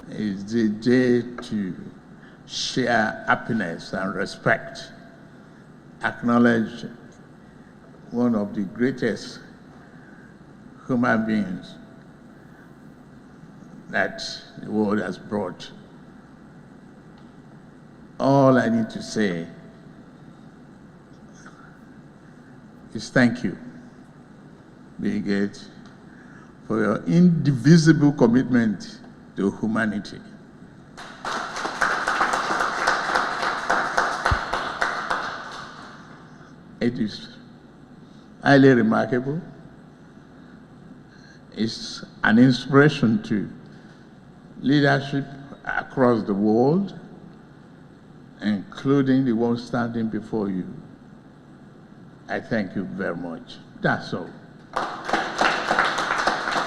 It's the day to share happiness and respect, acknowledge one of the greatest human beings that the world has brought. All I need to say is thank you, Bill Gates, for your indivisible commitment to humanity. It is highly remarkable. It's an inspiration to leadership across the world, including the one standing before you. I thank you very much. That's all.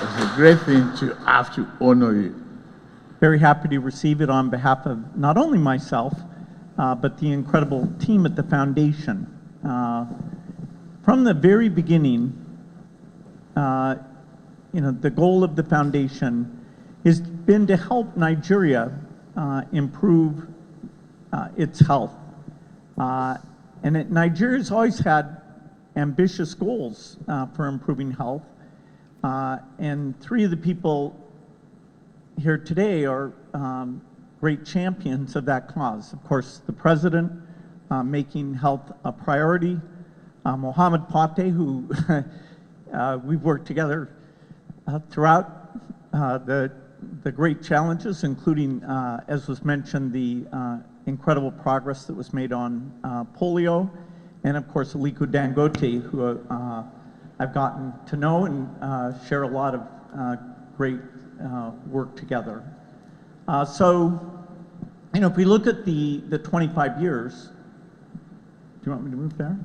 It's a great thing to have to honor you. Very happy to receive it on behalf of not only myself, but the incredible team at the foundation. From the very beginning, the goal of the foundation has been to help Nigeria improve its health. Nigeria's always had ambitious goals for improving health, and three of the people here today are great champions of that cause. Of course, the president making health a priority, Mohammed Pate, who we've worked together throughout the great challenges, including, as was mentioned, the incredible progress that was made on polio, and of course, Aliko Dangote, who I've gotten to know and share a lot of great work together. If we look at the 25 years, do you want me to move there?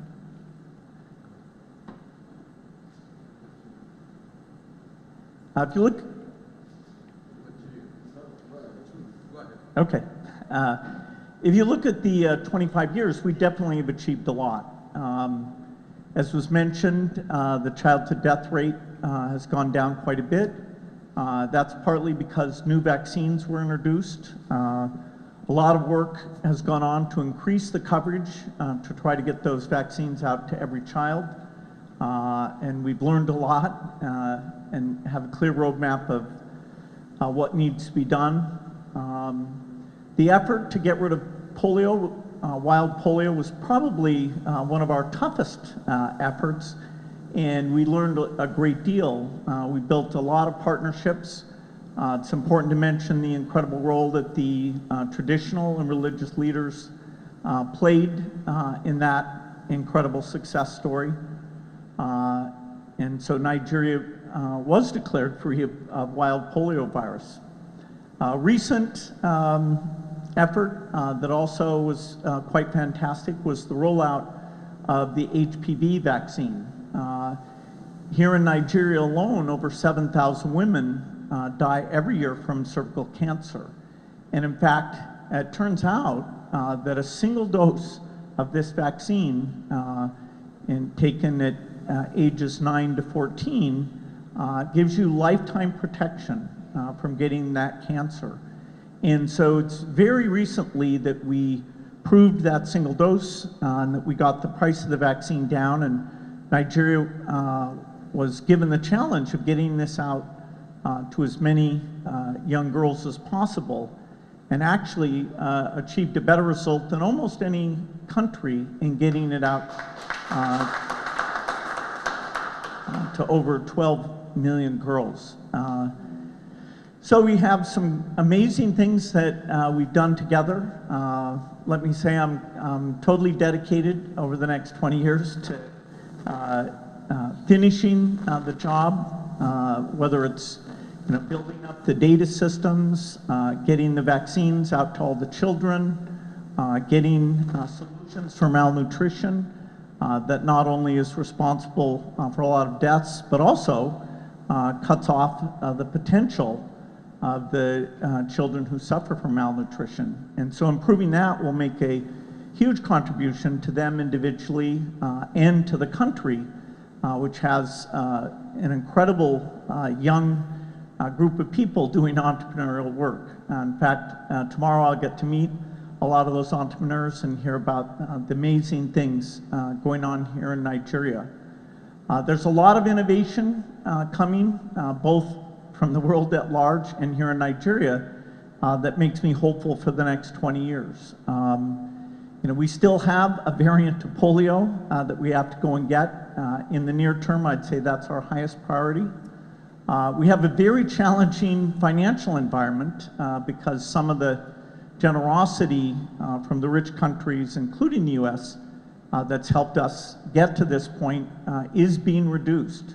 If you look, okay. If you look at the 25 years, we definitely have achieved a lot. As was mentioned, the child-to-death rate has gone down quite a bit. That's partly because new vaccines were introduced. A lot of work has gone on to increase the coverage to try to get those vaccines out to every child. And we've learned a lot and have a clear roadmap of what needs to be done. The effort to get rid of polio, wild polio, was probably one of our toughest efforts, and we learned a great deal. We built a lot of partnerships. It's important to mention the incredible role that the traditional and religious leaders played in that incredible success story. And so Nigeria was declared free of wild polio virus. Recent effort that also was quite fantastic was the rollout of the HPV vaccine. Here in Nigeria alone, over 7,000 women die every year from cervical cancer. And in fact, it turns out that a single dose of this vaccine taken at ages 9 to 14 gives you lifetime protection from getting that cancer. And so it's very recently that we proved that single dose and that we got the price of the vaccine down, and Nigeria was given the challenge of getting this out to as many young girls as possible, and actually achieved a better result than almost any country in getting it out to over 12 million girls. So we have some amazing things that we've done together. Let me say I'm totally dedicated over the next 20 years to finishing the job, whether it's building up the data systems, getting the vaccines out to all the children, getting solutions for malnutrition that not only is responsible for a lot of deaths, but also cuts off the potential of the children who suffer from malnutrition. And so improving that will make a huge contribution to them individually and to the country which has an incredible young group of people doing entrepreneurial work. In fact, tomorrow I'll get to meet a lot of those entrepreneurs and hear about the amazing things going on here in Nigeria. There's a lot of innovation coming, both from the world at large and here in Nigeria, that makes me hopeful for the next 20 years. We still have a variant of polio that we have to go and get. In the near term, I'd say that's our highest priority. We have a very challenging financial environment because some of the generosity from the rich countries, including the US, that's helped us get to this point is being reduced.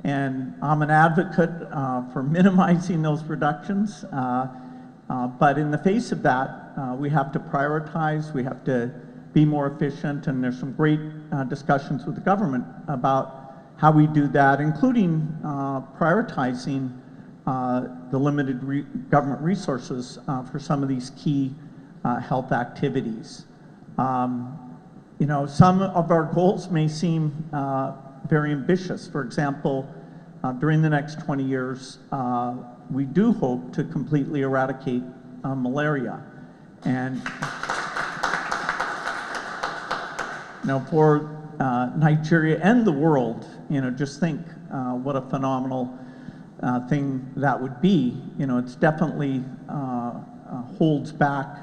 And I'm an advocate for minimizing those reductions. But in the face of that, we have to prioritize, we have to be more efficient, and there's some great discussions with the government about how we do that, including prioritizing the limited government resources for some of these key health activities. Some of our goals may seem very ambitious. For example, during the next 20 years, we do hope to completely eradicate malaria. And for Nigeria and the world, just think what a phenomenal thing that would be. It's definitely holds back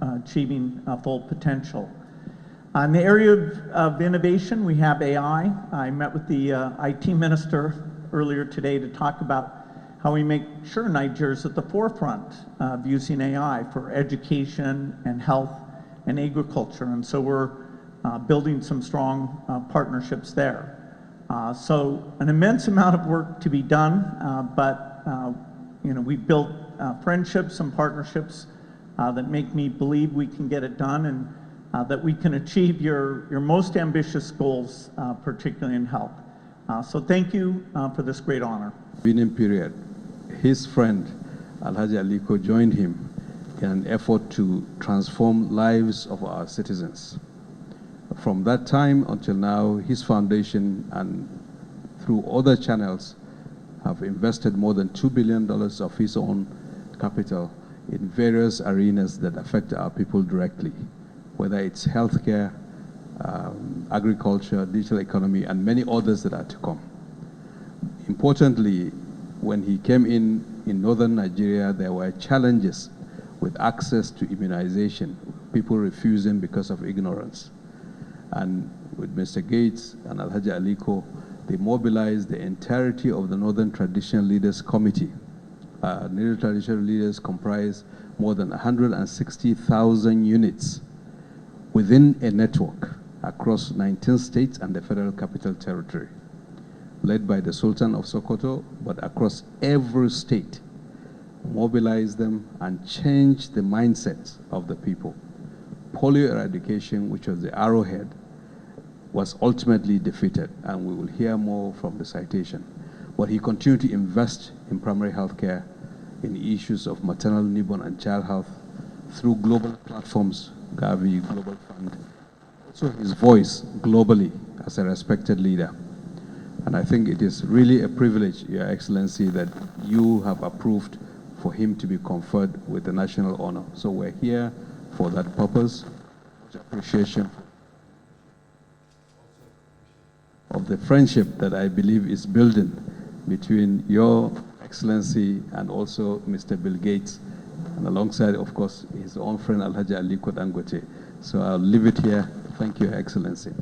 achieving full potential. In the area of innovation, we have AI. I met with the IT minister earlier today to talk about how we make sure Nigeria is at the forefront of using AI for education and health and agriculture. And so we're building some strong partnerships there. So an immense amount of work to be done, but we've built friendships and partnerships that make me believe we can get it done, and that we can achieve your most ambitious goals, particularly in health. So thank you for this great honor. Beginning period, his friend Alhaji Aliko joined him in an effort to transform lives of our citizens. From that time until now, his foundation and through other channels have invested more than $2 billion of his own capital in various arenas that affect our people directly, whether it's healthcare, agriculture, digital economy, and many others that are to come. Importantly, when he came in northern Nigeria, there were challenges with access to immunization, people refusing because of ignorance. And with Mr. Gates and Alhaji Aliko, they mobilized the entirety of the Northern Traditional Leaders Committee. Northern Traditional Leaders comprise more than 160,000 units within a network across 19 states and the Federal Capital Territory, led by the Sultan of Sokoto, but across every state, mobilize them and change the mindset of the people. Polio eradication, which was the arrowhead, was ultimately defeated, and we will hear more from the citation. But he continued to invest in primary health care, in issues of maternal, newborn, and child health through global platforms, Gavi, Global Fund, also his voice globally as a respected leader. And I think it is really a privilege, Your Excellency, that you have approved for him to be conferred with the national honor. So we're here for that purpose. Much appreciation of the friendship that I believe is building between Your Excellency and also Mr. Bill Gates, and alongside, of course, his own friend Alhaji Aliko Dangote. So I'll leave it here. Thank you, Your Excellency.